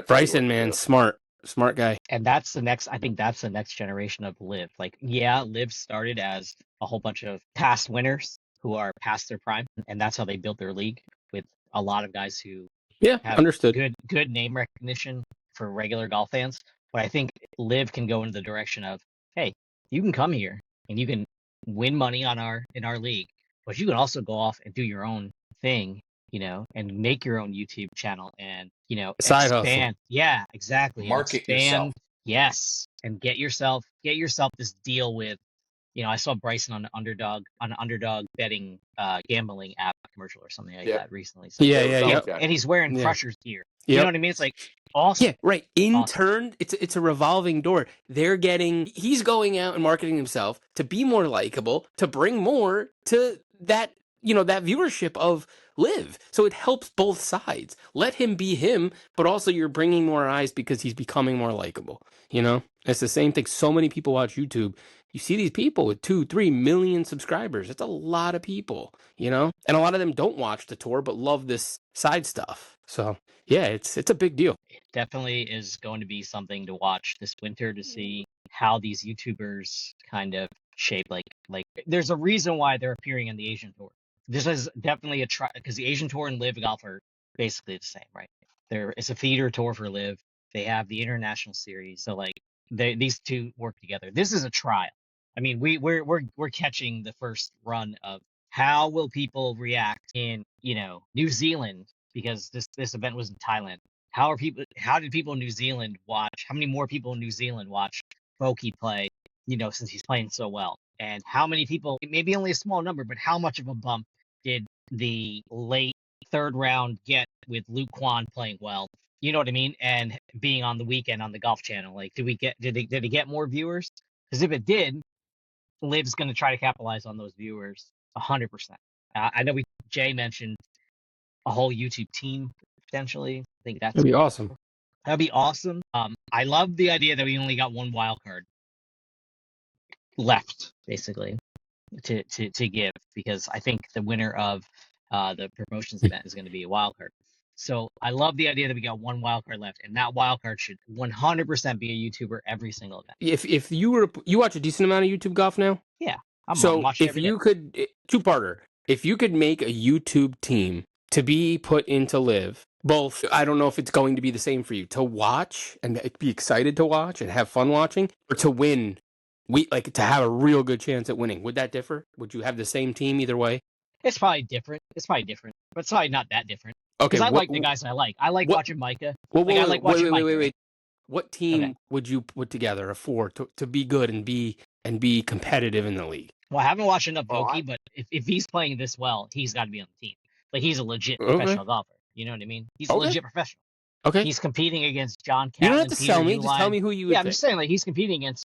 Bryson, man, smart guy. And I think that's the next generation of LIV. Like, yeah, LIV started as a whole bunch of past winners who are past their prime, and that's how they built their league with a lot of guys who have Understood. good name recognition for regular golf fans. But I think LIV can go into the direction of, hey, you can come here and you can win money in our league, but you can also go off and do your own thing, and make your own YouTube channel and, Side hustle. expand. Yeah, exactly. Market yourself. Yes, and get yourself this deal with, I saw Bryson on an underdog betting gambling app commercial or something like that recently. So, and he's wearing Crusher's gear. You know what I mean? It's like awesome. Yeah, right. In turn, it's a revolving door. He's going out and marketing himself to be more likable, to bring more to that, that viewership of LIV. So it helps both sides. Let him be him, but also you're bringing more eyes because he's becoming more likable. It's the same thing. So many people watch YouTube. You see these people with 2-3 million subscribers. It's a lot of people, and a lot of them don't watch the tour, but love this side stuff. So yeah, it's a big deal. It definitely is going to be something to watch this winter to see how these YouTubers kind of shape. Like there's a reason why they're appearing on the Asian tour. This is definitely because the Asian tour and LIV Golf are basically the same, right? It's a feeder tour for LIV. They have the international series, so like these two work together. This is a trial. I mean, we're catching the first run of how will people react in New Zealand, because this event was in Thailand. How did people in New Zealand watch? How many more people in New Zealand watch Voke play? Since he's playing so well, and how many people? Maybe only a small number, but how much of a bump did the late third round get with Luke Kwan playing well? You know what I mean? And being on the weekend on the Golf Channel, like, did it get more viewers? Because if it did, LIV's going to try to capitalize on those viewers 100%. I know Jay mentioned a whole YouTube team potentially. I think that'd be awesome. That'd be awesome. I love the idea that we only got one wild card left, basically, to give, because I think the winner of the promotions event is going to be a wild card. So I love the idea that we got one wild card left, and that wild card should 100% be a YouTuber every single event. If you watch a decent amount of YouTube golf now? Yeah. So if you could, two-parter, if you could make a YouTube team to be put into LIV, both, I don't know if it's going to be the same for you, to watch and be excited to watch and have fun watching, or to win, to have a real good chance at winning. Would that differ? Would you have the same team either way? It's probably different, but it's probably not that different. Okay, because I like the guys I like. I like watching Micah. Wait. What team would you put together of four to be good and be competitive in the league? Well, I haven't watched enough Voke, but if he's playing this well, he's got to be on the team. Like, he's a legit professional golfer. You know what I mean? He's a legit professional. Okay. He's competing against John Catlin. You don't have to tell me. Just tell me who you would I'm just saying, like, he's competing against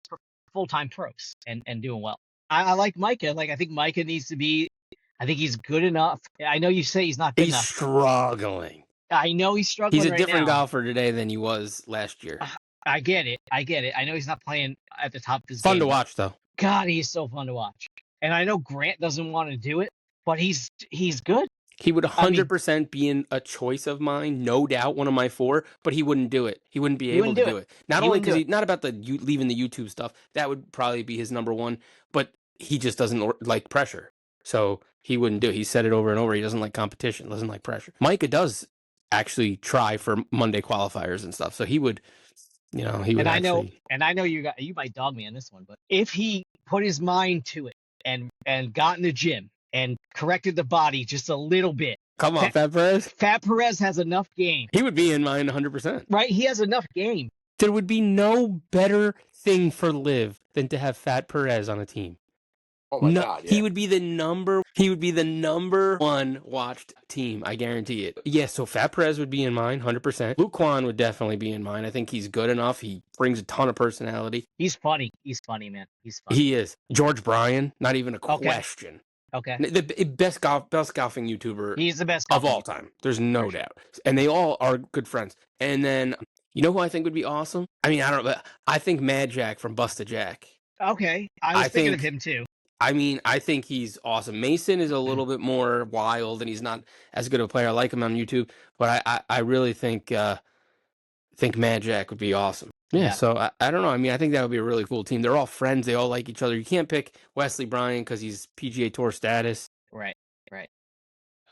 full-time pros and doing well. I like Micah. Like, I think Micah needs to be... I think he's good enough. I know you say he's not good enough. He's struggling. I know he's struggling. He's a different golfer today than he was last year. I get it. I know he's not playing at the top of his game. Fun to watch, though. God, he's so fun to watch. And I know Grant doesn't want to do it, but he's good. He would 100% be in a choice of mine, no doubt, one of my four, but he wouldn't do it. He wouldn't be able to do it. Not only because not about leaving the YouTube stuff. That would probably be his number one, but he just doesn't like pressure. So he wouldn't do it. He said it over and over. He doesn't like competition, doesn't like pressure. Micah does actually try for Monday qualifiers and stuff. So he would, he would. I know you might dog me on this one, but if he put his mind to it and got in the gym and corrected the body just a little bit. Come on, Fat Perez. Fat Perez has enough game. He would be in mine 100%. Right? He has enough game. There would be no better thing for LIV than to have Fat Perez on a team. Oh my God! Yeah. He would be the number one watched team. I guarantee it. Yeah, so Fat Perez would be in mine, 100%. Luke Kwan would definitely be in mine. I think he's good enough. He brings a ton of personality. He's funny. He's funny, man. He's funny. He is. George Bryan, not even a question. Okay. The best golfing YouTuber. He's the best of all time. There's no doubt. And they all are good friends. And then, you know who I think would be awesome? I mean, I don't know, but I think Mad Jack from Busta Jack. Okay. I was thinking of him too. I mean, I think he's awesome. Mason is a little bit more wild, and he's not as good of a player. I like him on YouTube, but I really think think Mad Jack would be awesome. Yeah, so I don't know. I mean, I think that would be a really cool team. They're all friends. They all like each other. You can't pick Wesley Bryan because he's PGA Tour status. Right.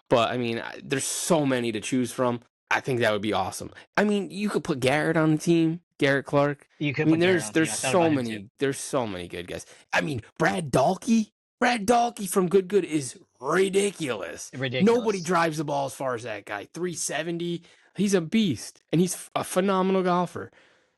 But, I mean, there's so many to choose from. I think that would be awesome. I mean, you could put Garrett on the team. Garrett Clark. You could. I mean, put Garrett on the there's team. I thought so about him many. too. There's so many good guys. I mean, Brad Dahlke. Brad Dahlke from Good is ridiculous. Nobody drives the ball as far as that guy. 370. He's a beast, and he's a phenomenal golfer.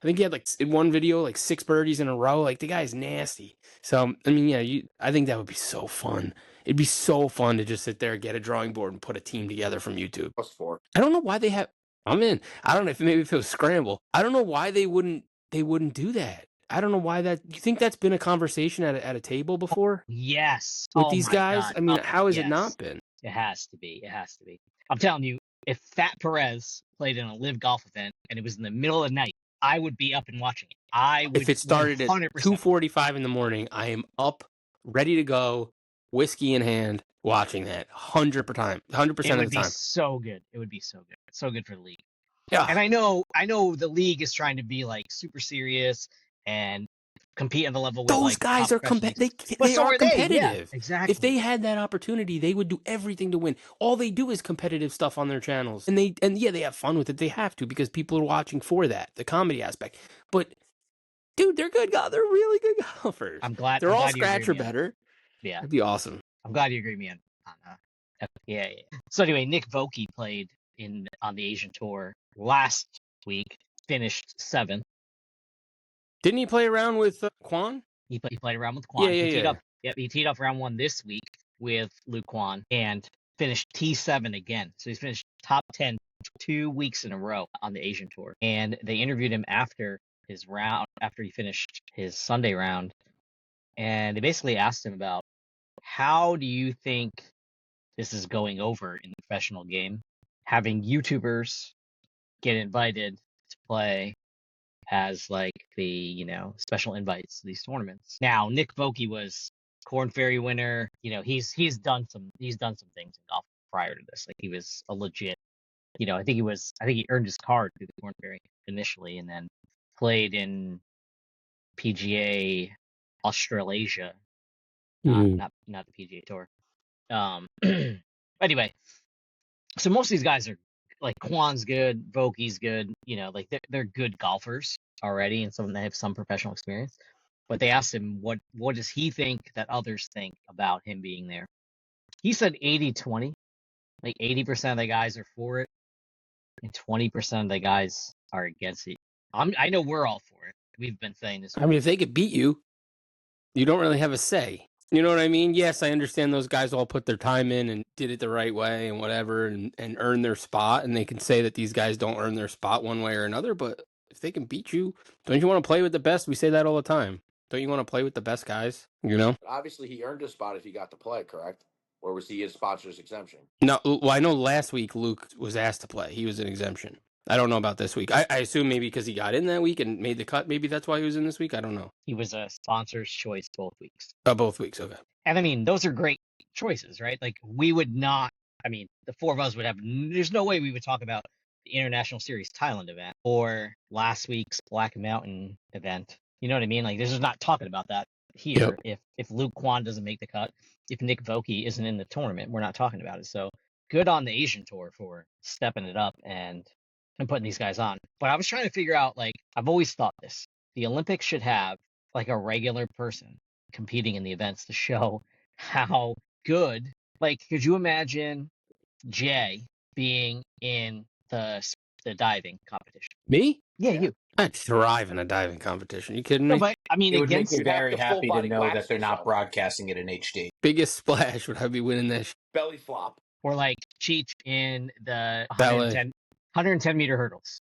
I think he had, like, in one video, like 6 birdies in a row. Like, the guy's nasty. So, I mean, yeah, I think that would be so fun. It'd be so fun to just sit there, get a drawing board, and put a team together from YouTube. +4. I don't know why they have. I'm in. I don't know if maybe if it was scramble. I don't know why they wouldn't do that. I don't know why that. You think that's been a conversation at a table before? Yes. With these guys? God. I mean, how has it not been? It has to be. I'm telling you, if Fat Perez played in a LIV Golf event and it was in the middle of the night, I would be up and watching it. I would. If it started 100%. At 2:45 in the morning, I am up, ready to go, whiskey in hand, watching that 100% of the time. It would be so good. It would be so good. So good for the league. Yeah. And I know the league is trying to be like super serious and compete on the level with those like, guys are competitive. They are competitive. Yeah, exactly. If they had that opportunity, they would do everything to win. All they do is competitive stuff on their channels, and they have fun with it. They have to because people are watching for that, the comedy aspect. But dude, they're good. They're really good golfers. I'm glad they're all scratch or better. Yeah, that'd be awesome. I'm glad you agree with me on yeah. So anyway, Nick Voke played on the Asian Tour last week, finished 7th. Didn't he play around with Kwon? He played around with Kwon. Yeah. He teed off round 1 this week with Luke Kwon and finished T7 again. So he's finished top 10 2 weeks in a row on the Asian Tour. And they interviewed him after his round, after he finished his Sunday round, and they basically asked him about how do you think this is going over in the professional game, having YouTubers get invited to play as like the special invites to these tournaments. Now Nick Voke was Korn Ferry winner. He's done some things in golf prior to this. Like he was a legit. I think he earned his card through the Korn Ferry initially, and then played in PGA Australasia, not the PGA Tour. Anyway, so most of these guys are like Kwon's good, Voke's good. Like they're good golfers already, and some of them have some professional experience. But they asked him what does he think that others think about him being there. He said 80-20. Like 80% of the guys are for it, and 20% of the guys are against it. I know we're all for it. We've been saying this. I mean, if they could beat you, you don't really have a say. You know what I mean? Yes, I understand those guys all put their time in and did it the right way and whatever and earn their spot. And they can say that these guys don't earn their spot one way or another. But if they can beat you, don't you want to play with the best? We say that all the time. Don't you want to play with the best guys? Obviously, he earned a spot if he got to play, correct? Or was he a sponsor's exemption? No, well, I know last week Luke was asked to play. He was an exemption. I don't know about this week. I assume maybe because he got in that week and made the cut. Maybe that's why he was in this week. I don't know. He was a sponsor's choice both weeks. Both weeks, okay. And I mean, those are great choices, right? Like we would not. I mean, the four of us would have. There's no way we would talk about the International Series Thailand event or last week's Black Mountain event. You know what I mean? Like, this is not talking about that here. Yep. If Luke Kwon doesn't make the cut, if Nick Voke isn't in the tournament, we're not talking about it. So good on the Asian Tour for stepping it up and putting these guys on. But I was trying to figure out, like, I've always thought this. The Olympics should have, like, a regular person competing in the events to show how good. Like, could you imagine Jay being in the diving competition? Me? Yeah, you. I'd thrive in a diving competition. You kidding me? No, but I mean, it would make me very happy to know that they're not broadcasting it in HD. Biggest splash would I be winning that? Belly flop. Or like Cheech in the 110 meter hurdles.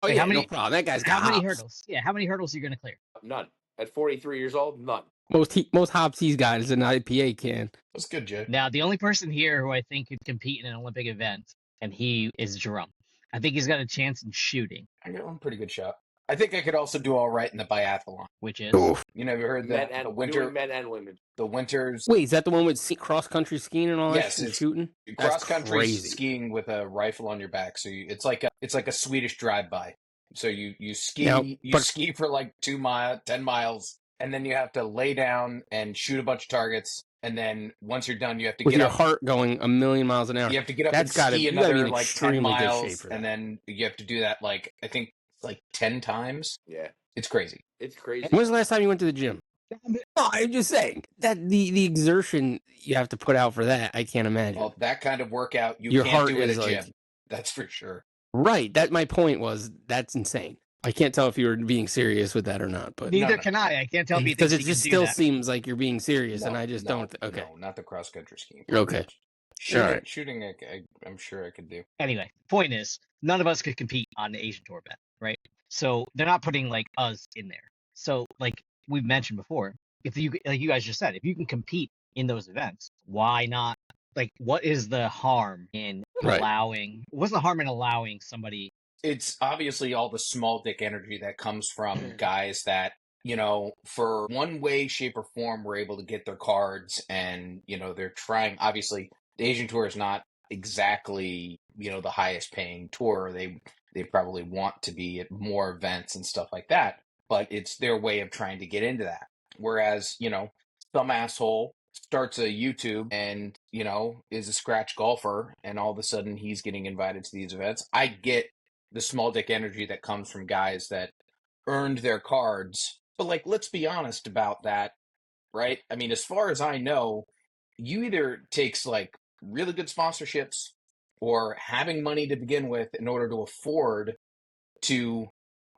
Oh, yeah, no problem. That guy's got many hurdles? Yeah, how many hurdles are you going to clear? None. At 43 years old, none. Most hops he's got is an IPA can. That's good, Jay. Now, the only person here who I think could compete in an Olympic event, and he is Jerome. I think he's got a chance in shooting. I got one pretty good shot. I think I could also do all right in the biathlon. Which is? Oof. You know, you heard the winter, men and women. the winters. Wait, is that the one with cross-country skiing and all that Yes, shit and it's shooting? That's cross-country crazy. skiing with a rifle on your back. So it's like a Swedish drive-by. So you ski Now, ski for like 10 miles, and then you have to lay down and shoot a bunch of targets. And then once you're done, you have to with get your up. heart going a million miles an hour. You have to get up That's and ski you gotta be another in like 10 extremely good shape miles, for that. and then you have to do that like I think like 10 times. Yeah, it's crazy. It's crazy. When was the last time you went to the gym? No, I'm just saying that the exertion you have to put out for that, I can't imagine. Well, that kind of workout you Your can't heart do at a is gym. like- That's for sure. Right. That my point was. That's insane. I can't tell if you were being serious with that or not, but Neither can I. I can't tell if you because think it you just can do still that. seems like you're being serious, and No, I just no, don't. Okay, no, not the cross-country skiing. okay. Shooting, I'm sure I could do. Anyway, point is, none of us could compete on the Asian Tour bet, right? So they're not putting like us in there. So like we've mentioned before, if you like you guys just said, if you can compete in those events, why not? Like, what is the harm in Right. allowing? What's the harm in allowing somebody? It's obviously all the small dick energy that comes from guys that, you know, for one way, shape, or form, were able to get their cards, and, you know, they're trying. Obviously, the Asian Tour is not exactly, you know, the highest paying tour. They probably want to be at more events and stuff like that, but it's their way of trying to get into that. Whereas, you know, some asshole starts a YouTube and, you know, is a scratch golfer, and all of a sudden he's getting invited to these events. I get the small dick energy that comes from guys that earned their cards. But like, let's be honest about that, right? I mean, as far as I know, you either takes like really good sponsorships or having money to begin with in order to afford to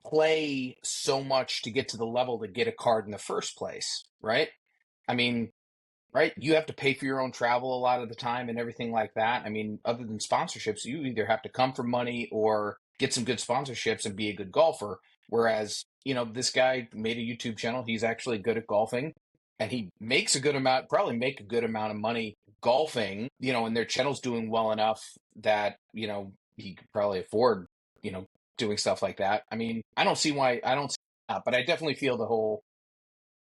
play so much to get to the level to get a card in the first place, right? I mean, right? You have to pay for your own travel a lot of the time and everything like that. I mean, other than sponsorships, you either have to come from money or get some good sponsorships and be a good golfer. Whereas, you know, this guy made a YouTube channel. He's actually good at golfing, and he makes a good amount, probably make a good amount of money golfing, you know, and their channel's doing well enough that, you know, he could probably afford, you know, doing stuff like that. I mean, I don't see that, but I definitely feel the whole,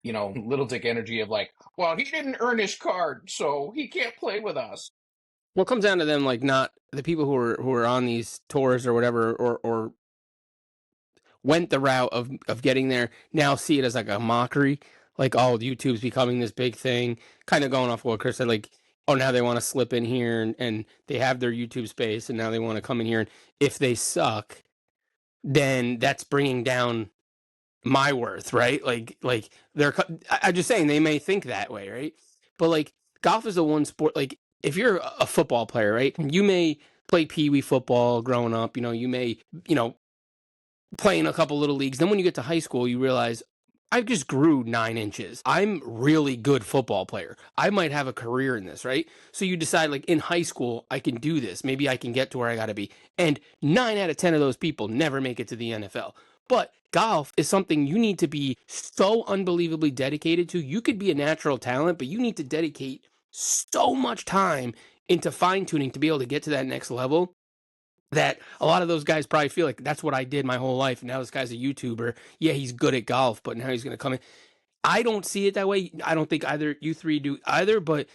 you know, little dick energy of like, well, he didn't earn his card, so he can't play with us. Well, it comes down to them, like, not the people who are on these tours or whatever, or went the route of getting there, now see it as like a mockery. Like, oh, YouTube's becoming this big thing. Kind of going off what Chris said, like, oh, now they want to slip in here and they have their YouTube space, and now they want to come in here. And if they suck, then that's bringing down my worth, right? Like I'm just saying they may think that way, right? But like golf is the one sport, like if you're a football player, right? You may play pee-wee football growing up, you know, you may, you know, play in a couple little leagues. Then when you get to high school, you realize I just grew 9 inches. I'm really good football player. I might have a career in this, right? So you decide like in high school, I can do this. Maybe I can get to where I got to be. And 9 out of 10 of those people never make it to the NFL. But golf is something you need to be so unbelievably dedicated to. You could be a natural talent, but you need to dedicate so much time into fine tuning to be able to get to that next level, that a lot of those guys probably feel like that's what I did my whole life. And now this guy's a YouTuber. Yeah, he's good at golf, but now he's going to come in. I don't see it that way. I don't think either you three do either, but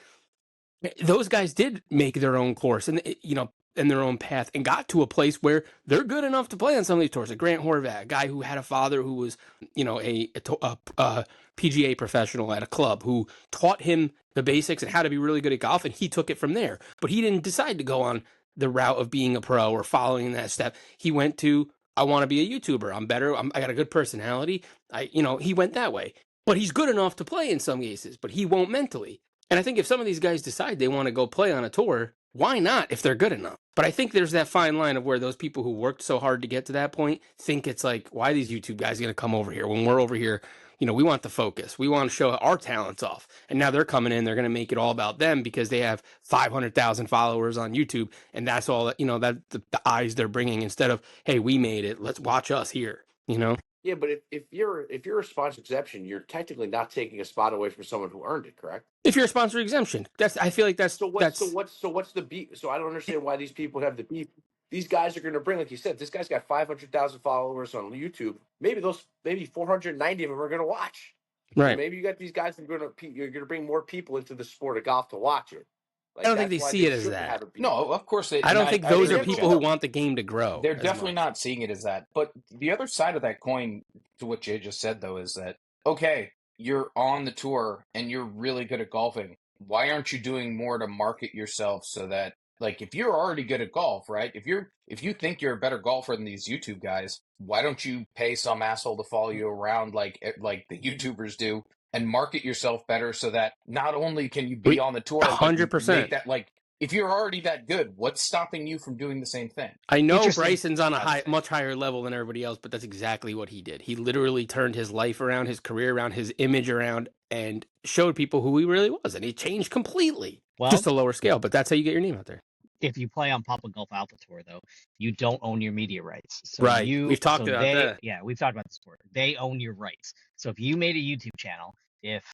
those guys did make their own course and, you know, in their own path, and got to a place where they're good enough to play on some of these tours. Like Grant Horvat, a guy who had a father who was, you know, a PGA professional at a club, who taught him the basics and how to be really good at golf, and he took it from there. But he didn't decide to go on the route of being a pro or following that step. He went to, I want to be a YouTuber. I'm better. I got a good personality. He went that way. But he's good enough to play in some cases, but he won't mentally. And I think if some of these guys decide they want to go play on a tour, why not if they're good enough? But I think there's that fine line of where those people who worked so hard to get to that point think it's like, why are these YouTube guys going to come over here when we're over here? You know, we want the focus. We want to show our talents off. And now they're coming in, they're going to make it all about them because they have 500,000 followers on YouTube. And that's all that, you know, that the eyes they're bringing, instead of, hey, we made it. Let's watch us here, you know? Yeah, but if you're a sponsor exemption, you're technically not taking a spot away from someone who earned it, correct? If you're a sponsor exemption, I feel like that's what's the beef? So I don't understand why these people have the beef these guys are going to bring, like you said, this guy's got 500,000 followers on YouTube. Maybe 490 of them are going to watch. Right. So maybe you got these guys that you're going to bring more people into the sport of golf to watch it. Like, I don't think they see it as that. No, of course they. I don't think those are people who want the game to grow. They're definitely not seeing it as that. But the other side of that coin, to what Jay just said, though, is that, okay, you're on the tour and you're really good at golfing. Why aren't you doing more to market yourself so that, like, if you're already good at golf, right? If you think you're a better golfer than these YouTube guys, why don't you pay some asshole to follow you around like the YouTubers do and market yourself better so that not only can you be on the tour, 100%. make that, like, if you're already that good, what's stopping you from doing the same thing? I know Bryson's on a much higher level than everybody else, but that's exactly what he did. He literally turned his life around, his career around, his image around, and showed people who he really was. And he changed completely. Well, just a lower scale, but that's how you get your name out there. If you play on Papa Golf Alpha Tour, though, you don't own your media rights. So right. We've talked about that. Yeah, we've talked about this before. They own your rights. So if you made a YouTube channel,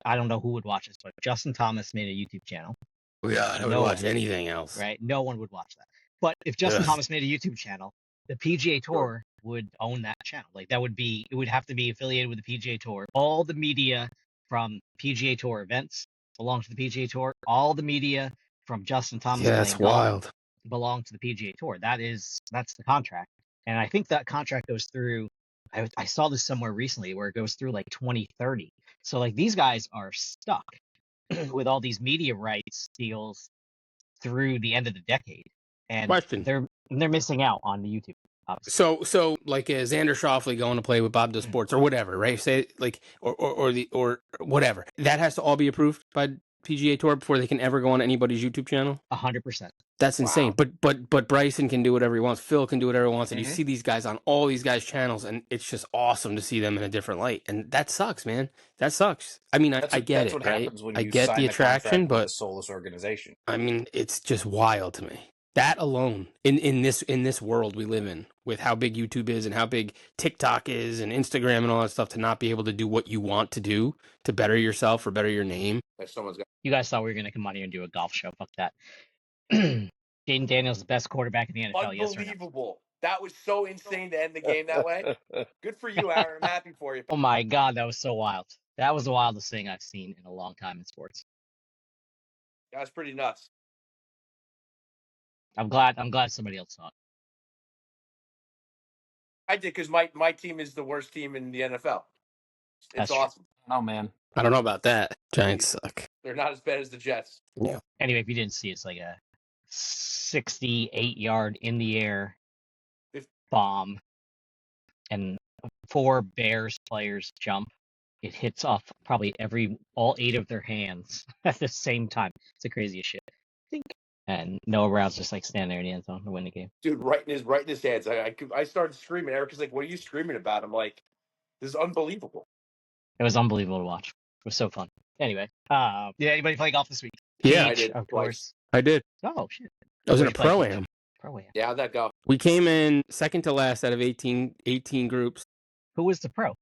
I don't know who would watch this, but if Justin Thomas made a YouTube channel, I don't watch anything else. Right? No one would watch that. But if Justin Thomas made a YouTube channel, the PGA Tour would own that channel. Like it would have to be affiliated with the PGA Tour. All the media from PGA Tour events belong to the PGA Tour. All the media from Justin Thomas that's wild. belong to the PGA Tour. That's the contract. And I think that contract goes through, I saw this somewhere recently where it goes through like 2030. So like these guys are stuck with all these media rights deals through the end of the decade, and they're missing out on the YouTube. Obviously. So like Xander Schauffele going to play with Bob Does Sports or whatever, right? Say like or whatever. That has to all be approved by PGA Tour before they can ever go on anybody's YouTube channel. 100%. That's insane. Wow. But Bryson can do whatever he wants. Phil can do whatever he wants, and you see these guys on all these guys' channels, and it's just awesome to see them in a different light. And that sucks, man. That sucks. I mean, I get it, right? I get the attraction, but a soulless organization. I mean, it's just wild to me. That alone, in this world we live in, with how big YouTube is and how big TikTok is and Instagram and all that stuff, to not be able to do what you want to do to better yourself or better your name. You guys thought we were going to come on here and do a golf show. Fuck that. Jaden Daniels is the best quarterback in the NFL. Unbelievable. That was so insane to end the game that way. Good for you, Aaron. I'm happy for you. Oh my God, that was so wild. That was the wildest thing I've seen in a long time in sports. That's pretty nuts. I'm glad somebody else saw it. I did, because my team is the worst team in the NFL. It's awesome. Oh man, I don't know about that. Giants suck. They're not as bad as the Jets. Yeah. Anyway, if you didn't see, it's like a 68-yard in the air bomb, and 4 Bears players jump. It hits off probably all 8 of their hands at the same time. It's the craziest shit. And Noah Brown's just like standing there in the end zone to win the game. Dude, right in his hands. I started screaming. Eric is like, "What are you screaming about?" I'm like, "This is unbelievable." It was unbelievable to watch. It was so fun. Anyway, did anybody play golf this week? Yeah, I did. Of course. I did. Oh shit! I was in a pro-am. Yeah, how'd that go? We came in second to last out of 18 groups. Who was the pro?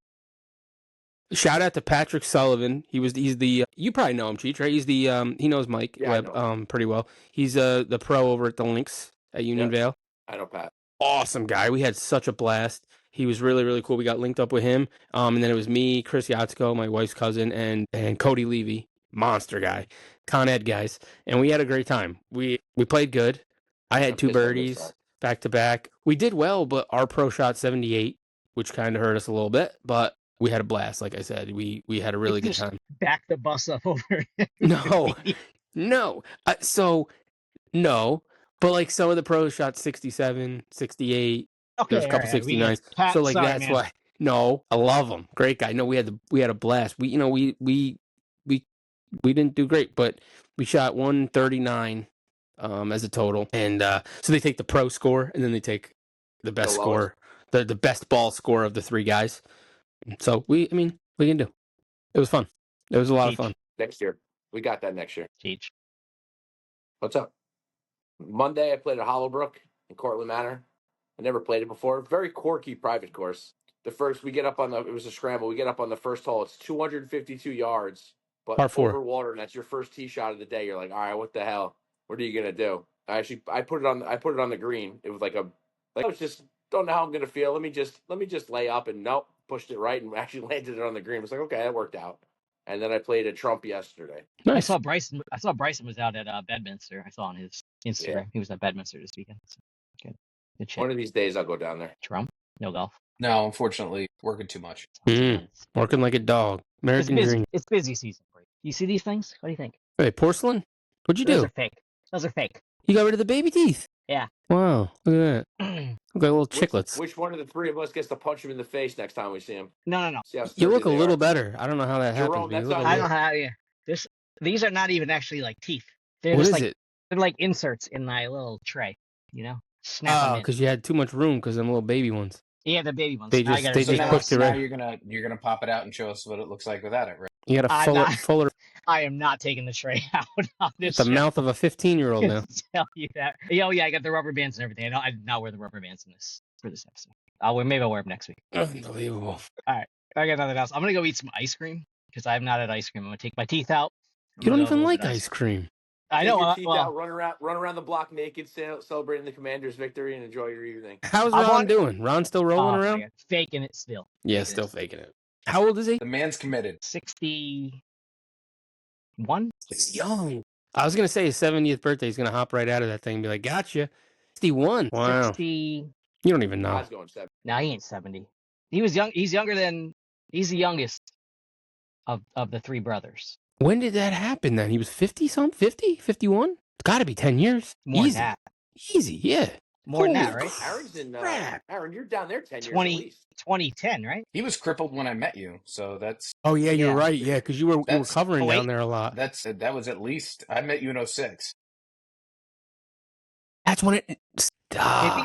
Shout out to Patrick Sullivan. He's the you probably know him, Cheech, right? He's the he knows Mike Webb pretty well. He's the pro over at the Links at Union Vale. I know Pat. Awesome guy. We had such a blast. He was really, really cool. We got linked up with him. And then it was me, Chris Yatzko, my wife's cousin, and Cody Levy, monster guy, Con Ed guys, and we had a great time. We played good. I had 2 birdies back to back. We did well, but our pro shot 78, which kind of hurt us a little bit, but we had a blast. Like I said, we had a really good time. Back the bus up over. No. No, but like some of the pros shot 67, 68. Okay, there's a couple 69s. So like that's man. Why. No, I love him. Great guy. No, we had a blast. We didn't do great, but we shot 139 as a total, and so they take the pro score and then they take the best score, the best ball score of the 3 guys. So we can do. It was fun. It was a lot of fun. Next year, we got that next year. Teach. What's up? Monday, I played at Hollowbrook in Cortland Manor. I never played it before. Very quirky private course. We get up on it was a scramble. We get up on the first hole. It's 252 yards, but over water, and that's your first tee shot of the day. You're like, all right, what the hell? What are you gonna do? I put it on the green. It was like Like I was just don't know how I'm gonna feel. Let me just lay up, and nope, pushed it right and actually landed it on the green. I was like, okay, that worked out. And then I played at Trump yesterday. I saw Bryson was out at Bedminster. I saw on his Instagram. Yeah. He was at Bedminster this weekend. So good shit. One of these days I'll go down there. Trump? No golf. No, unfortunately, working too much. Working like a dog. American dream. It's busy season for you. You see these things? What do you think? Wait, porcelain? What'd you Those do? are fake. Those are fake. You got rid of the baby teeth? Yeah. Wow, look at that. Look like little chiclets. Which one of the three of us gets to punch him in the face next time we see him? No. See how You look a sturdy they little are? better. I don't know how that Jerome, happens. that's but you look not a I little- don't have. Yeah. These are not even actually like teeth. They're What just is like it? they're like inserts in my little tray. You know, snap them in. because you had too much room because them little baby ones. Yeah, the baby ones. They Now I just- gotta they So just snap now, cooked it now right. you're gonna pop it out and show us what it looks like without it, right? You got a I'm not- fuller I am not taking the tray out on this the show. mouth of a 15-year-old now. Tell you that. Oh yeah, I got the rubber bands and everything. I did not wear the rubber bands for this episode. Maybe I'll wear them next week. Unbelievable. I got nothing else. I'm gonna go eat some ice cream because I'm not at ice cream. I'm gonna take my teeth out. You don't even like ice cream. I Take know. your teeth Well, out, run around the block naked, celebrating the Commander's victory, and enjoy your evening. How's I Ron want- doing? Ron still rolling oh my around? God, faking it still. Yeah, Faking still it. faking it. How old is he? The man's committed. 61. He's young. I was gonna say his 70th birthday. He's gonna hop right out of that thing and be like, "Gotcha." 61. Wow. 60. You don't even know. God's going 7. No, he ain't 70. He was young. He's younger than. He's the youngest of the three brothers. When did that happen? Then he was 50 something. 50, 51. It's got to be 10 years. More Easy. than that. Easy. Yeah. More than that, Holy right? Aaron's in. crap. Aaron, you're down there 10 years at 2010, right? He was crippled when I met you, so that's Oh yeah, you're Yeah. right. Yeah, because you were That's- covering oh, wait. down there a lot. that was at least I met you in 06. That's when it. I Stop.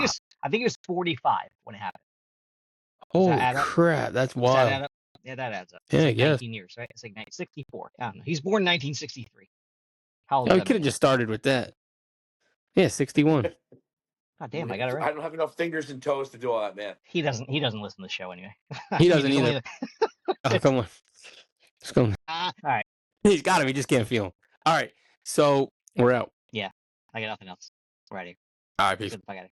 think it was 45 when it happened. Holy add up? crap! That's Does wild. that add up? Yeah, that adds up. Yeah, It's I like guess. 19 years, right? It's like 64. I don't know. He's born 1963. How old Oh, is we that? could have just started with that. Yeah, 61. God damn, I got it right. I don't have enough fingers and toes to do all that, man. He doesn't listen to the show anyway. He doesn't He's either. Oh, come on. Let's go. All right, He's got him. He just can't feel him. All right. So we're out. I got nothing else. We're out of here. All right. Peace. Get the fuck out of here.